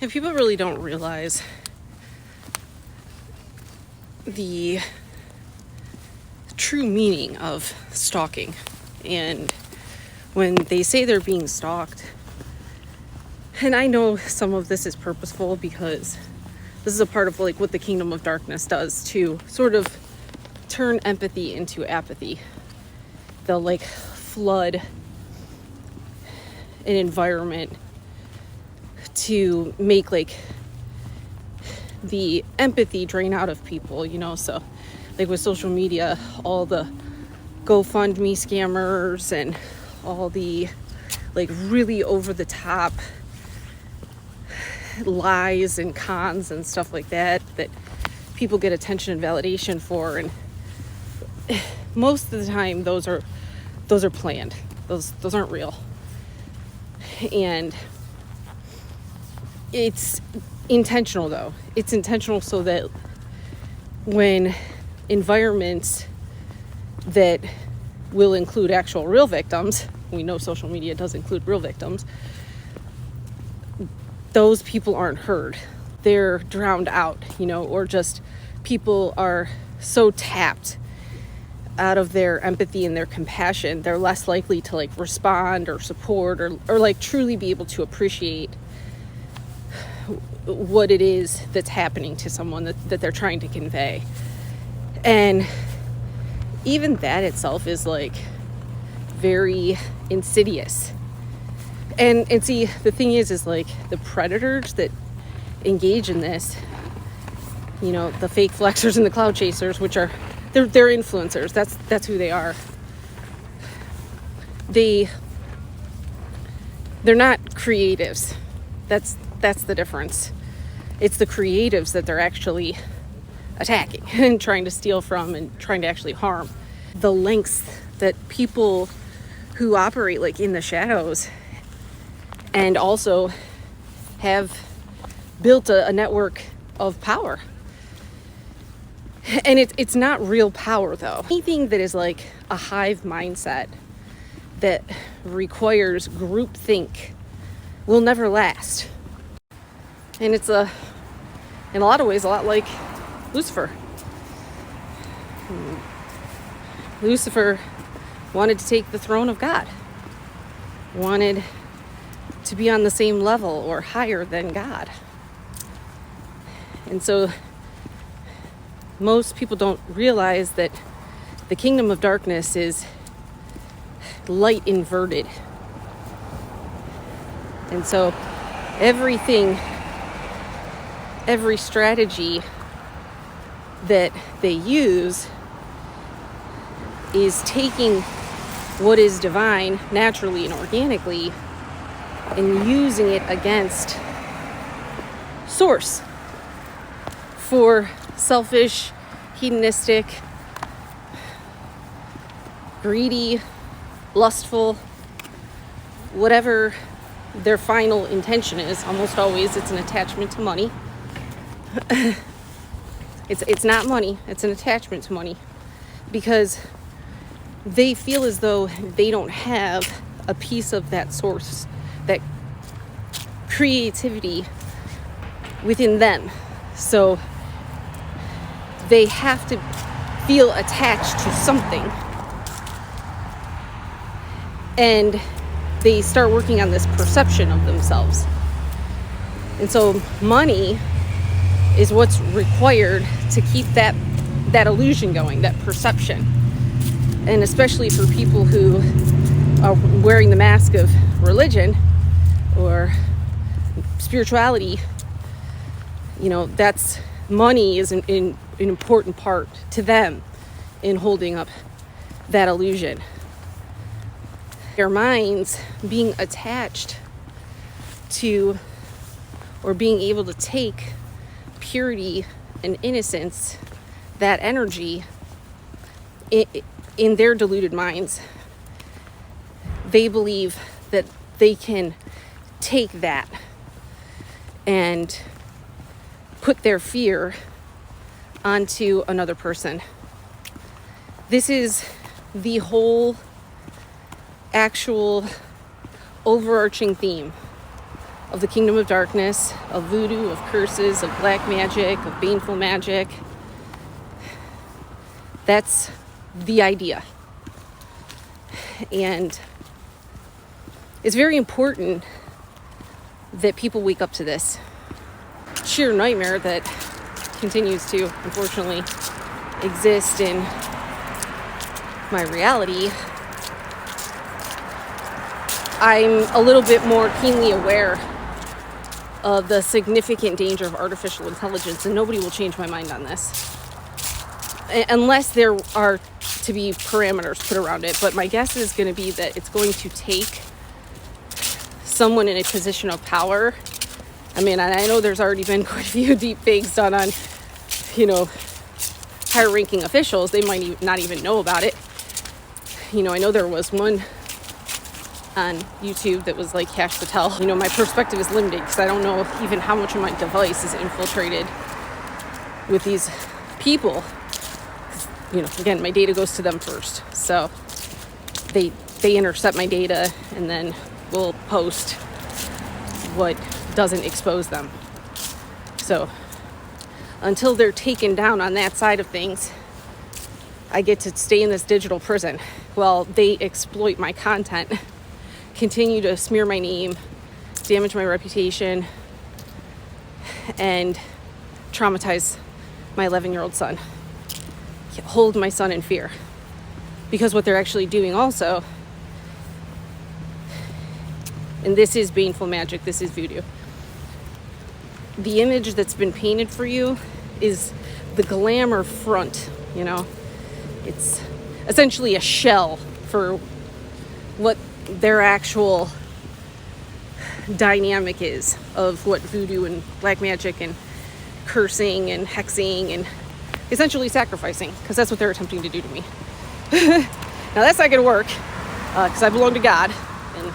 And people really don't realize the true meaning of stalking. And when they say they're being stalked, and I know some of this is purposeful because this is a part of like what the Kingdom of Darkness does to sort of turn empathy into apathy. They'll like flood an environment to make like the empathy drain out of people, you know. So like with social media, all the GoFundMe scammers and all the like really over the top lies and cons and stuff like that people get attention and validation for, and most of the time those are planned. Those aren't real. And it's intentional though. It's intentional so that when environments that will include actual real victims, we know social media does include real victims, those people aren't heard. They're drowned out, you know, or just people are so tapped out of their empathy and their compassion, they're less likely to like respond or support or like truly be able to appreciate what it is that's happening to someone that they're trying to convey. And even that itself is like very insidious. And see, the thing is like the predators that engage in this, you know, the fake flexers and the cloud chasers, which are they're influencers. That's who they are. They're not creatives. That's the difference. It's the creatives that they're actually attacking and trying to steal from and trying to actually harm. The lengths that people who operate like in the shadows and also have built a network of power. And it's not real power though. Anything that is like a hive mindset that requires groupthink will never last. And it's in a lot of ways a lot like Lucifer. Lucifer wanted to take the throne of God, wanted to be on the same level or higher than God. And so most people don't realize that the Kingdom of Darkness is light inverted. And so every strategy that they use is taking what is divine naturally and organically and using it against source for selfish, hedonistic, greedy, lustful, whatever their final intention is. Almost always it's an attachment to money. It's not money, it's an attachment to money, because they feel as though they don't have a piece of that source, that creativity within them. So they have to feel attached to something. And they start working on this perception of themselves. And so money is what's required to keep that illusion going, that perception. And especially for people who are wearing the mask of religion or spirituality, you know, that's money is an important part to them in holding up that illusion. Their minds being attached to or being able to take purity and innocence, that energy in their deluded minds, they believe that they can take that and put their fear onto another person. This is the whole actual overarching theme of the kingdom of darkness, of voodoo, of curses, of black magic, of baneful magic. That's the idea. And it's very important that people wake up to this sheer nightmare that continues to, unfortunately, exist in my reality. I'm a little bit more keenly aware of the significant danger of artificial intelligence, and nobody will change my mind on this unless there are to be parameters put around it. But my guess is going to be that it's going to take someone in a position of power. I mean, I know there's already been quite a few deep fakes done on, higher ranking officials. They might not even know about it. I know there was one on YouTube that was like Kash Patel. My perspective is limited because I don't know even how much of my device is infiltrated with these people. Again, my data goes to them first. So they intercept my data and then will post what doesn't expose them. So until they're taken down on that side of things, I get to stay in this digital prison while they exploit my content, continue to smear my name, damage my reputation, and traumatize my 11-year-old son. Hold my son in fear. Because what they're actually doing also, and this is baneful magic, this is voodoo. The image that's been painted for you is the glamour front, It's essentially a shell for what their actual dynamic is of what voodoo and black magic and cursing and hexing and essentially sacrificing, because that's what they're attempting to do to me. Now that's not going to work because I belong to God, and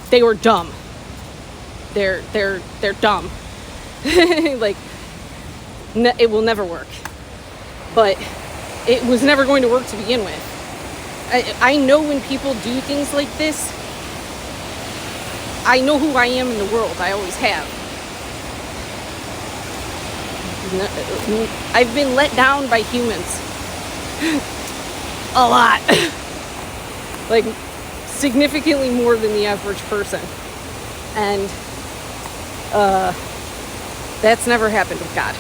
they were dumb. They're dumb. It will never work. But it was never going to work to begin with. I know when people do things like this, I know who I am in the world. I always have. I've been let down by humans. A lot. Significantly more than the average person. And that's never happened with God.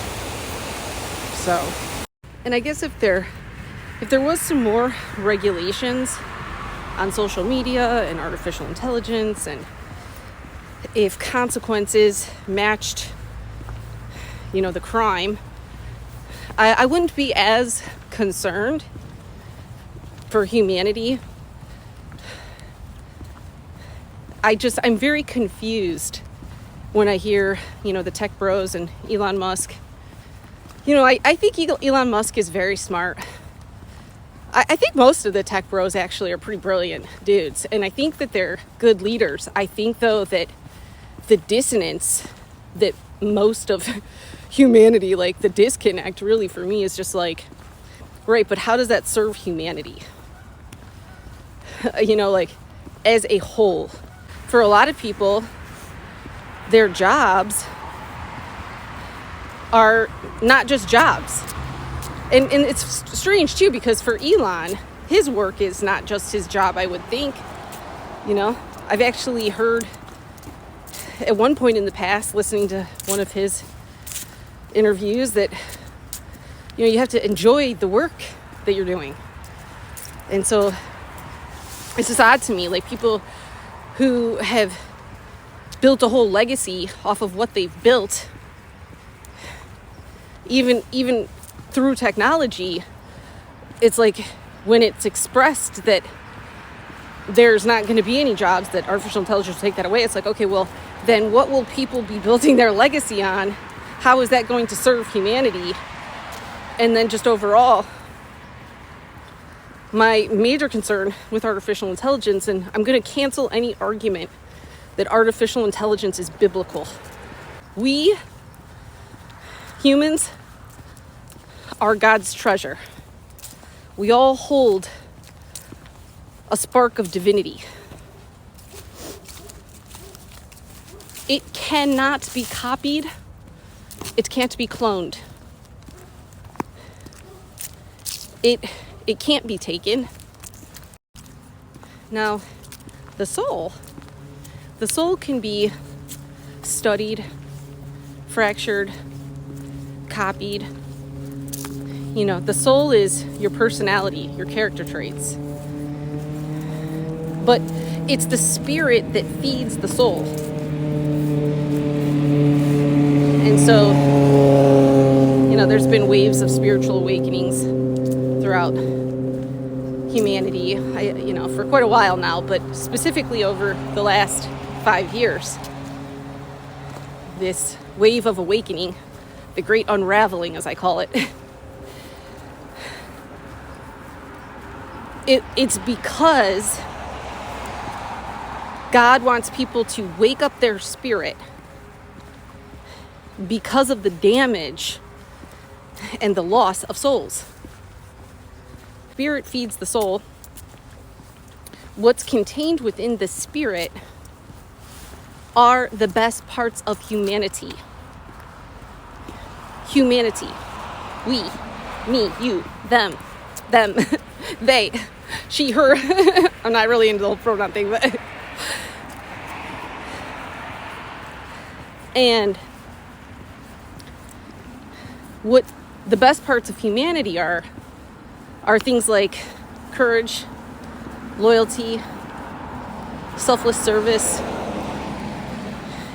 So, and I guess if there was some more regulations on social media and artificial intelligence, and if consequences matched, the crime, I wouldn't be as concerned for humanity. I'm very confused when I hear, the tech bros and Elon Musk. I think Elon Musk is very smart. I think most of the tech bros actually are pretty brilliant dudes, and I think that they're good leaders. I think, though, that the dissonance that most of humanity, the disconnect really for me is just right, but how does that serve humanity? As a whole. For a lot of people, their jobs are not just jobs. And it's strange too, because for Elon, his work is not just his job, I would think. I've actually heard at one point in the past, listening to one of his interviews, that you have to enjoy the work that you're doing. And so it's just odd to me, people who have built a whole legacy off of what they've built, even through technology, it's when it's expressed that there's not going to be any jobs, that artificial intelligence will take that away, it's okay, well, then what will people be building their legacy on? How is that going to serve humanity? And then just overall, my major concern with artificial intelligence, and I'm going to cancel any argument that artificial intelligence is biblical. We, humans, are God's treasure. We all hold a spark of divinity. It cannot be copied. It can't be cloned. It can't be taken. Now, the soul can be studied, fractured, copied. You know, the soul is your personality, your character traits. But it's the spirit that feeds the soul. And so, you know, there's been waves of spiritual awakenings throughout humanity, you know, for quite a while now, but specifically over the last 5 years. This wave of awakening, the great unraveling, as I call it, it's because God wants people to wake up their spirit because of the damage and the loss of souls. Spirit feeds the soul. What's contained within the spirit are the best parts of humanity. Humanity. We, me, you, them, they, she, her. I'm not really into the whole pronoun thing, but... And what the best parts of humanity are things like courage, loyalty, selfless service,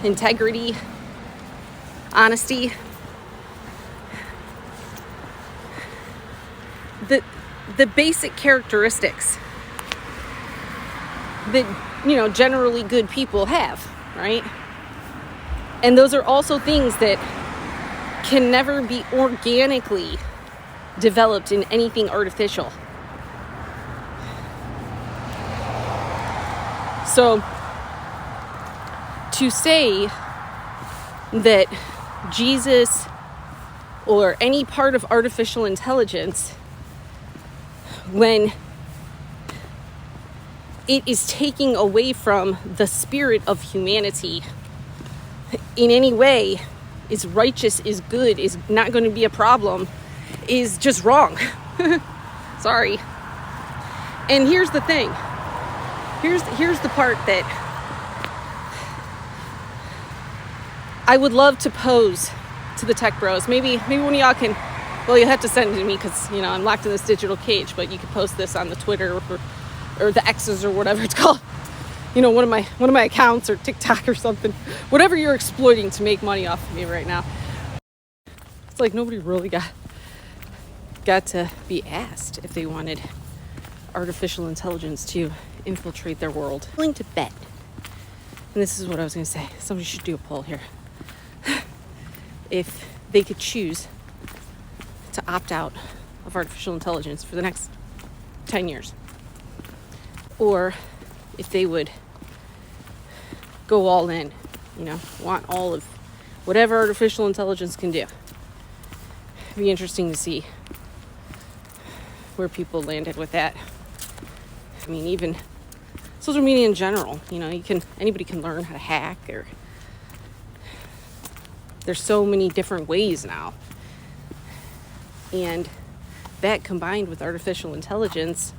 integrity, honesty. The basic characteristics that, you know, generally good people have, right? And those are also things that can never be organically developed in anything artificial. So, to say that Jesus or any part of artificial intelligence, when it is taking away from the spirit of humanity in any way, is righteous, is good, is not going to be a problem, is just wrong. Sorry. And here's the thing. Here's the part that I would love to pose to the tech bros. Maybe one of y'all can, well, you have to send it to me because, you know, I'm locked in this digital cage, but you can post this on the Twitter or the X's or whatever it's called. You know, one of my accounts or TikTok or something. Whatever you're exploiting to make money off of me right now. It's like nobody really got to be asked if they wanted artificial intelligence to infiltrate their world. I'm willing to bet, and this is what I was going to say, somebody should do a poll here. If they could choose to opt out of artificial intelligence for the next 10 years, or if they would go all in, you know, want all of whatever artificial intelligence can do. It'd be interesting to see where people landed with that. I mean, even social media in general, you know, anybody can learn how to hack, or there's so many different ways now. And that combined with artificial intelligence,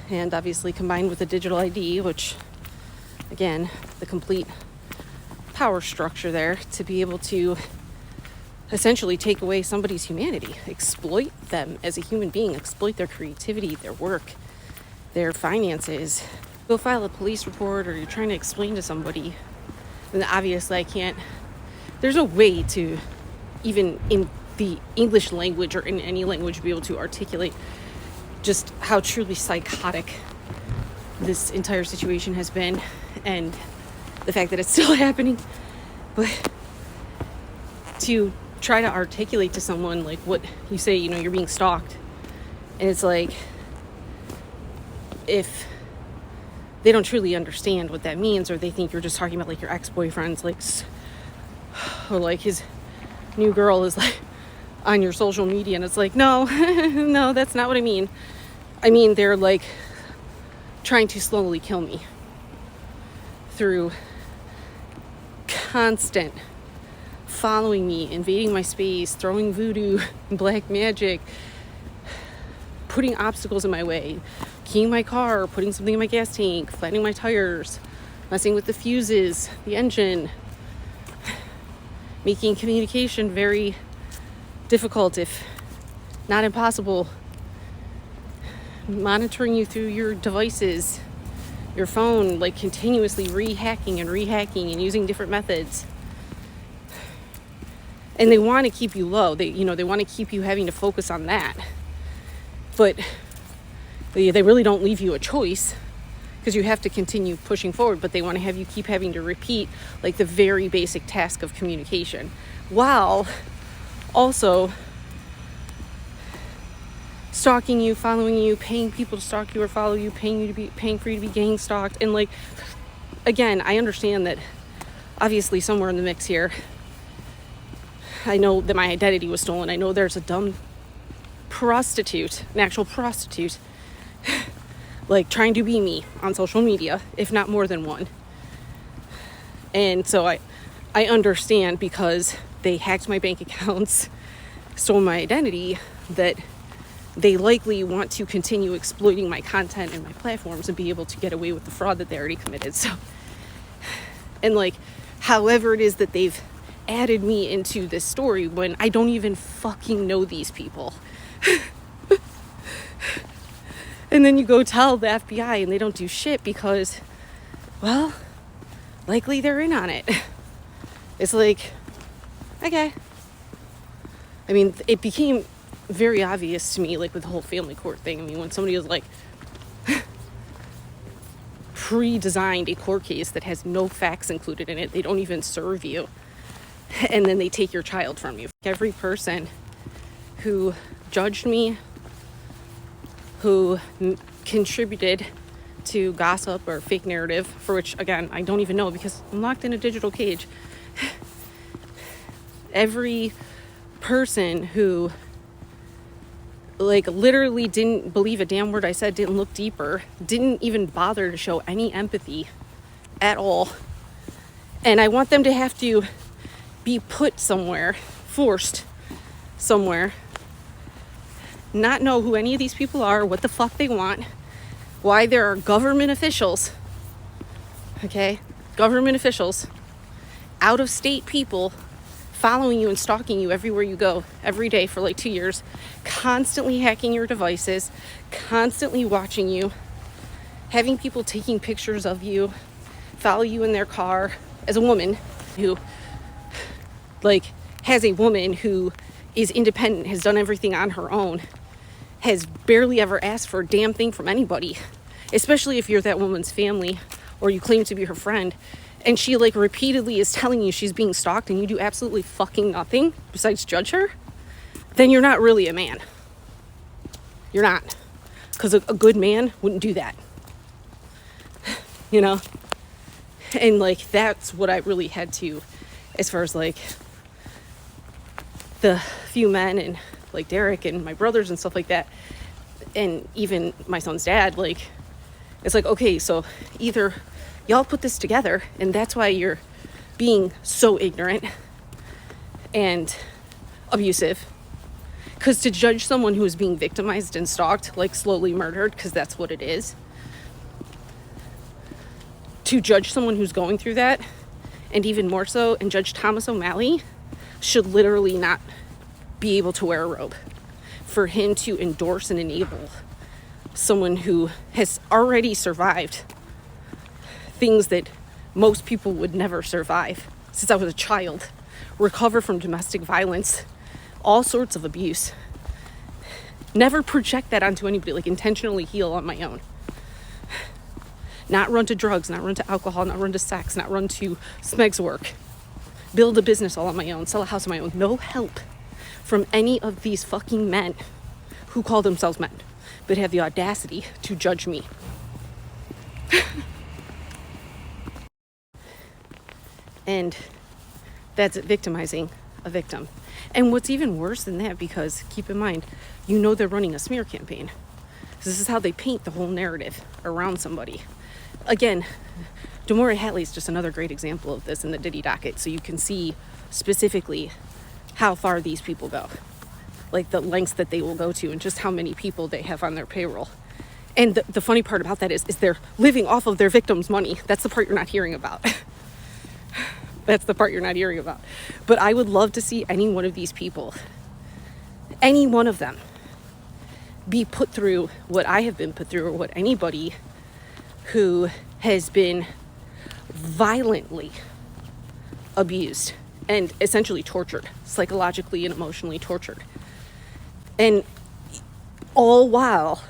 and obviously combined with a digital ID, which, again, the complete power structure there to be able to essentially take away somebody's humanity, exploit them as a human being, exploit their creativity, their work, their finances. Go file a police report, or you're trying to explain to somebody, then obviously there's no way to, even in the English language or in any language, be able to articulate just how truly psychotic this entire situation has been, and the fact that it's still happening. But to try to articulate to someone, like, what you say, you know, you're being stalked, and it's like, if they don't truly understand what that means, or they think you're just talking about like your ex-boyfriend's, like, or like his new girl is like on your social media, and it's like, no, no, that's not what I mean. I mean, they're like trying to slowly kill me through constant following me, invading my space, throwing voodoo, black magic, putting obstacles in my way, keying my car, putting something in my gas tank, flattening my tires, messing with the fuses, the engine, making communication very difficult, if not impossible, monitoring you through your devices, your phone, like continuously rehacking and using different methods. And they want to keep you low. They want to keep you having to focus on that. But they really don't leave you a choice, because you have to continue pushing forward, but they want to have you keep having to repeat like the very basic task of communication, while also stalking you, following you, paying people to stalk you or follow you, paying for you to be gang stalked. And like, again, I understand that obviously somewhere in the mix here, I know that my identity was stolen. I know there's a dumb prostitute, an actual prostitute, like trying to be me on social media, if not more than one. And so I understand, because they hacked my bank accounts, stole my identity, that they likely want to continue exploiting my content and my platforms and be able to get away with the fraud that they already committed. So, and like, however it is that they've added me into this story when I don't even fucking know these people. And then you go tell the FBI and they don't do shit because, well, likely they're in on it. It's like, okay. I mean, it became very obvious to me, like with the whole family court thing. I mean, when somebody was like pre-designed a court case that has no facts included in it, they don't even serve you, and then they take your child from you. Every person who judged me, who contributed to gossip or fake narrative, for which, again, I don't even know because I'm locked in a digital cage. Every person who like literally didn't believe a damn word I said, didn't look deeper, didn't even bother to show any empathy at all. And I want them to have to be put somewhere, forced somewhere, not know who any of these people are, what the fuck they want, why there are government officials, okay, government officials, out of state people following you and stalking you everywhere you go every day for like 2 years, constantly hacking your devices, constantly watching you, having people taking pictures of you, follow you in their car. As a woman who like has a woman who is independent, has done everything on her own, has barely ever asked for a damn thing from anybody, especially if you're that woman's family or you claim to be her friend, and she like repeatedly is telling you she's being stalked and you do absolutely fucking nothing besides judge her, then you're not really a man. You're not. Because a good man wouldn't do that. You know? And like, that's what I really had to, as far as like the few men and like Derek and my brothers and stuff like that, and even my son's dad, like, it's like, okay, so either y'all put this together and that's why you're being so ignorant and abusive, because to judge someone who is being victimized and stalked, like slowly murdered, because that's what it is, to judge someone who's going through that, and even more so, and Judge Thomas O'Malley should literally not be able to wear a robe. For him to endorse and enable someone who has already survived things that most people would never survive since I was a child, recover from domestic violence, all sorts of abuse, never project that onto anybody, like intentionally heal on my own. Not run to drugs, not run to alcohol, not run to sex, not run to smegs work. Build a business all on my own, sell a house on my own. No help from any of these fucking men who call themselves men, but have the audacity to judge me. And that's victimizing a victim. And what's even worse than that, because keep in mind, you know they're running a smear campaign. This is how they paint the whole narrative around somebody. Again, Damora Hatley is just another great example of this in the Diddy docket, so you can see specifically how far these people go, like the lengths that they will go to and just how many people they have on their payroll. And the funny part about that is they're living off of their victims' money. That's the part you're not hearing about. That's the part you're not hearing about. But I would love to see any one of these people, any one of them, be put through what I have been put through, or what anybody who has been violently abused and essentially tortured, psychologically and emotionally tortured. And all while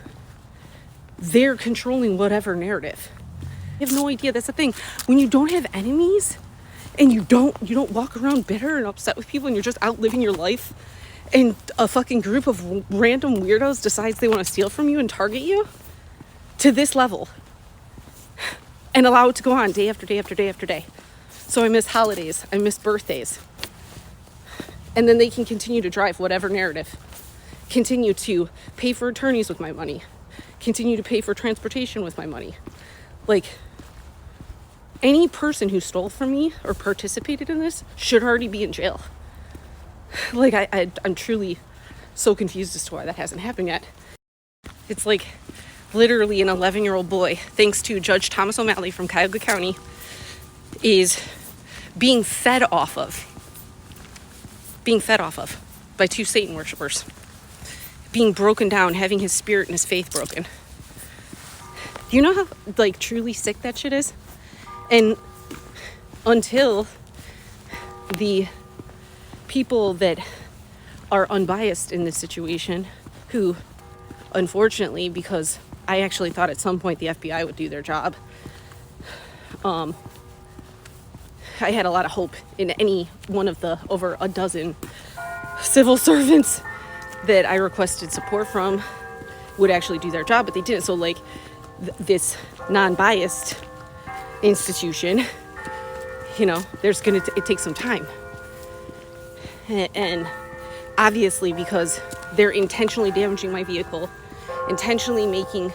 they're controlling whatever narrative. You have no idea. That's the thing. When you don't have enemies and you don't walk around bitter and upset with people and you're just out living your life, and a fucking group of random weirdos decides they want to steal from you and target you to this level and allow it to go on day after day after day after day. So I miss holidays, I miss birthdays. And then they can continue to drive whatever narrative, continue to pay for attorneys with my money, continue to pay for transportation with my money. Like, any person who stole from me or participated in this should already be in jail. Like, I'm truly so confused as to why that hasn't happened yet. It's like literally an 11-year-old boy, thanks to Judge Thomas O'Malley from Cuyahoga County, is being fed off of by two Satan worshipers, being broken down, having his spirit and his faith broken. You know how like truly sick that shit is? And until the people that are unbiased in this situation, who unfortunately, because I actually thought at some point the FBI would do their job, I had a lot of hope in any one of the over a dozen civil servants that I requested support from would actually do their job, but they didn't. So like this non-biased institution, you know, it takes some time. And obviously, because they're intentionally damaging my vehicle, intentionally making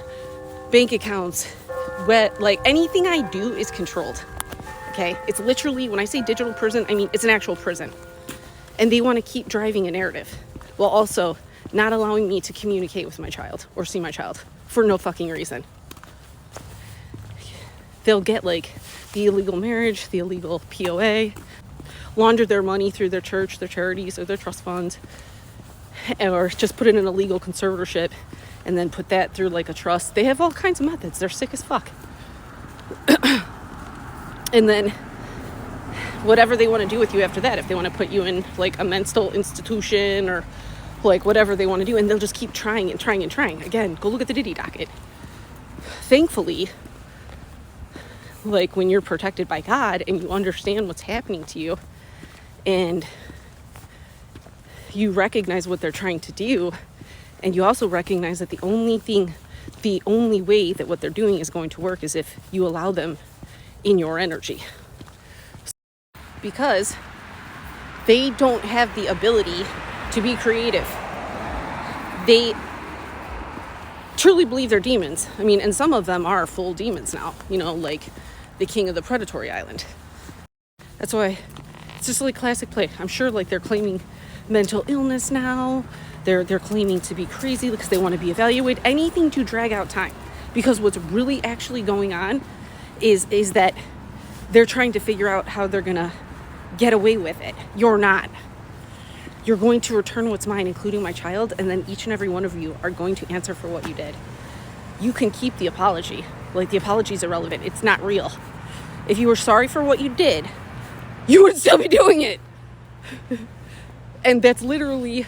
bank accounts wet, like anything I do is controlled. Okay, it's literally, when I say digital prison, I mean it's an actual prison. And they want to keep driving a narrative while also not allowing me to communicate with my child or see my child for no fucking reason. They'll get like the illegal marriage, the illegal POA, launder their money through their church, their charities, or their trust funds, or just put it in a legal conservatorship and then put that through like a trust. They have all kinds of methods. They're sick as fuck. And then whatever they want to do with you after that, if they want to put you in like a mental institution or like whatever they want to do, and they'll just keep trying and trying and trying. Again, go look at the Diddy docket. Thankfully, like when you're protected by God and you understand what's happening to you and you recognize what they're trying to do, and you also recognize that the only way that what they're doing is going to work is if you allow them in your energy, because they don't have the ability to be creative. They truly believe they're demons. I mean, and some of them are full demons now, you know, like the king of the predatory island. That's why it's just like classic play. I'm sure like they're claiming mental illness now. They're claiming to be crazy because they want to be evaluated. Anything to drag out time. Because what's really actually going on is that they're trying to figure out how they're gonna get away with it. You're not. You're going to return what's mine, including my child, and then each and every one of you are going to answer for what you did. You can keep the apology. Like, the apology is irrelevant. It's not real. If you were sorry for what you did, you would still be doing it. And that's literally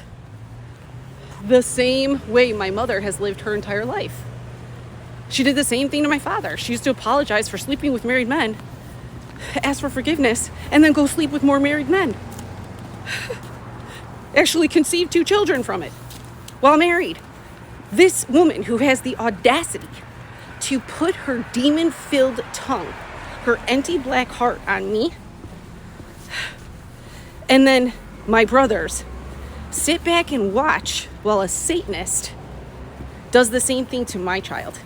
the same way my mother has lived her entire life. She did the same thing to my father. She used to apologize for sleeping with married men, ask for forgiveness, and then go sleep with more married men. Actually conceived 2 children from it while married. This woman who has the audacity to put her demon-filled tongue, her empty black heart on me, and then my brothers sit back and watch while a Satanist does the same thing to my child.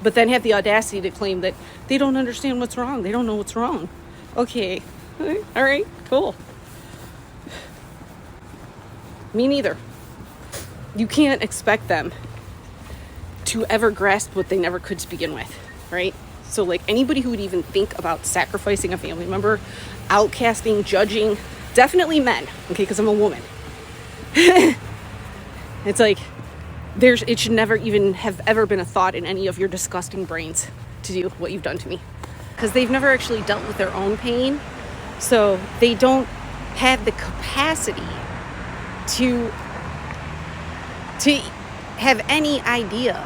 but then have the audacity to claim that they don't understand what's wrong. They don't know what's wrong. Okay. All right, cool. Me neither. You can't expect them to ever grasp what they never could to begin with, right? So like anybody who would even think about sacrificing a family member, outcasting, judging, definitely men, okay, because I'm a woman. It's like it should never even have ever been a thought in any of your disgusting brains to do what you've done to me, because they've never actually dealt with their own pain, so they don't have the capacity to have any idea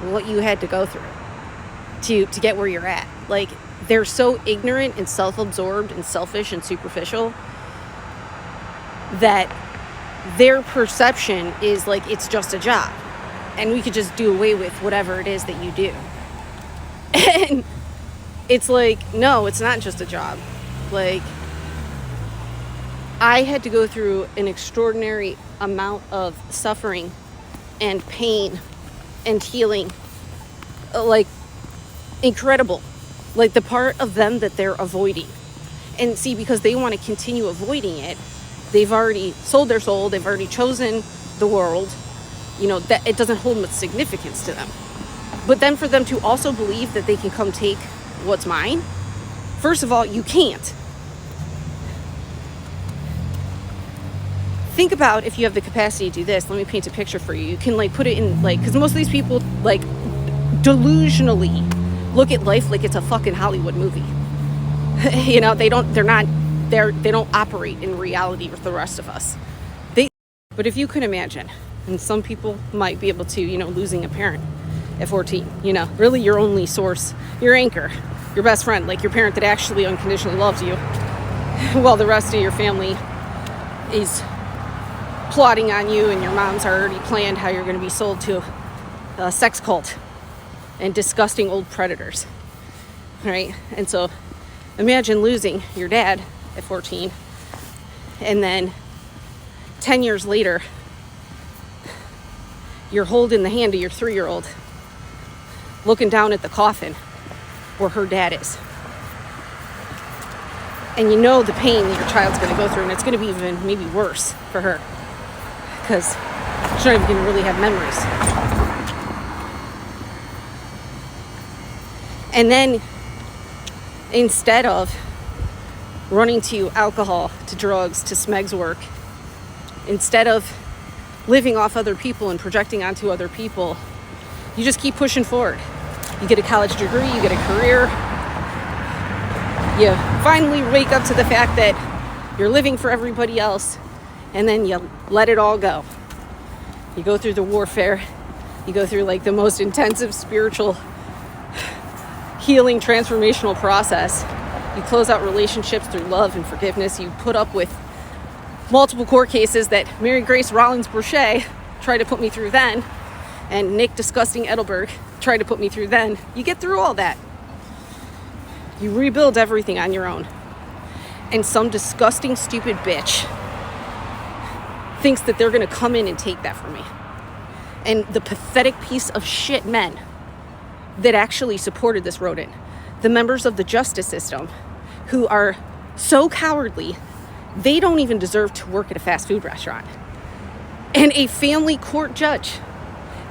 what you had to go through to get where you're at. Like, they're so ignorant and self-absorbed and selfish and superficial that their perception is like it's just a job and we could just do away with whatever it is that you do. And it's like, no, it's not just a job. Like, I had to go through an extraordinary amount of suffering and pain and healing, like incredible, like the part of them that they're avoiding. And see, because they want to continue avoiding it, they've already sold their soul, they've already chosen the world, you know, that it doesn't hold much significance to them. But then for them to also believe that they can come take what's mine, first of all, you can't. Think about if you have the capacity to do this. Let me paint a picture for you. You can like put it in, like, because most of these people like delusionally look at life like it's a fucking Hollywood movie. You know, they don't operate in reality with the rest of us. But if you can imagine, and some people might be able to, you know, losing a parent at 14, you know, really your only source, your anchor, your best friend, like your parent that actually unconditionally loves you, while the rest of your family is plotting on you, and your mom's already planned how you're going to be sold to a sex cult and disgusting old predators, right? And so imagine losing your dad at 14, and then 10 years later you're holding the hand of your 3-year-old, looking down at the coffin where her dad is, and you know the pain that your child's going to go through, and it's going to be even maybe worse for her because she's not even going to really have memories. And then instead of running to alcohol, to drugs, to Smeg's work, instead of living off other people and projecting onto other people, you just keep pushing forward. You get a college degree, you get a career, you finally wake up to the fact that you're living for everybody else, and then you let it all go. You go through the warfare, you go through like the most intensive spiritual healing transformational process. You close out relationships through love and forgiveness. You put up with multiple court cases that Mary Grace Rollins Brochet tried to put me through then, and Nick Disgusting Edelberg tried to put me through then. You get through all that. You rebuild everything on your own. And some disgusting, stupid bitch thinks that they're going to come in and take that from me. And the pathetic piece of shit men that actually supported this rodent, the members of the justice system who are so cowardly, they don't even deserve to work at a fast food restaurant. And a family court judge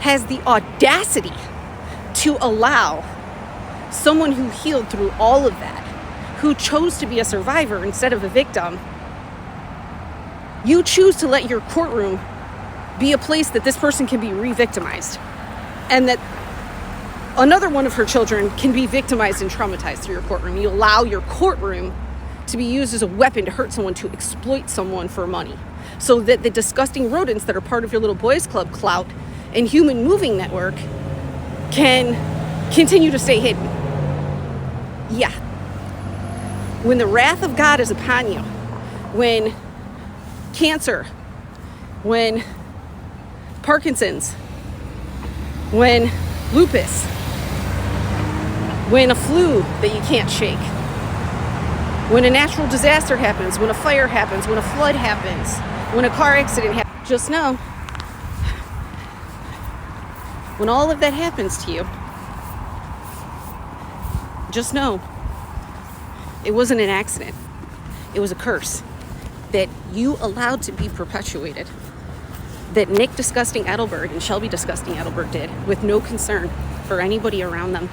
has the audacity to allow someone who healed through all of that, who chose to be a survivor instead of a victim. You choose to let your courtroom be a place that this person can be re-victimized, and that another one of her children can be victimized and traumatized through your courtroom. You allow your courtroom to be used as a weapon to hurt someone, to exploit someone for money, so that the disgusting rodents that are part of your little boys club clout and human moving network can continue to stay hidden. Yeah. When the wrath of God is upon you, when cancer, when Parkinson's, when lupus, when a flu that you can't shake, when a natural disaster happens, when a fire happens, when a flood happens, when a car accident happens, just know, when all of that happens to you, just know it wasn't an accident. It was a curse that you allowed to be perpetuated, that Nick Disgusting Edelberg and Shelby Disgusting Edelberg did with no concern for anybody around them.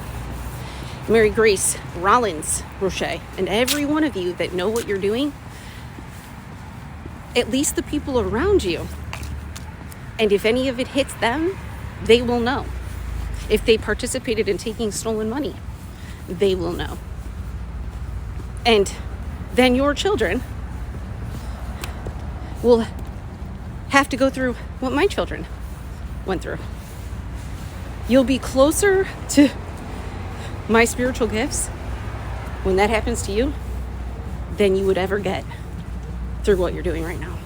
Mary Grace Rollins Roche, and every one of you that know what you're doing, at least the people around you. And if any of it hits them, they will know. If they participated in taking stolen money, they will know. And then your children will have to go through what my children went through. You'll be closer to my spiritual gifts when that happens to you than you would ever get through what you're doing right now.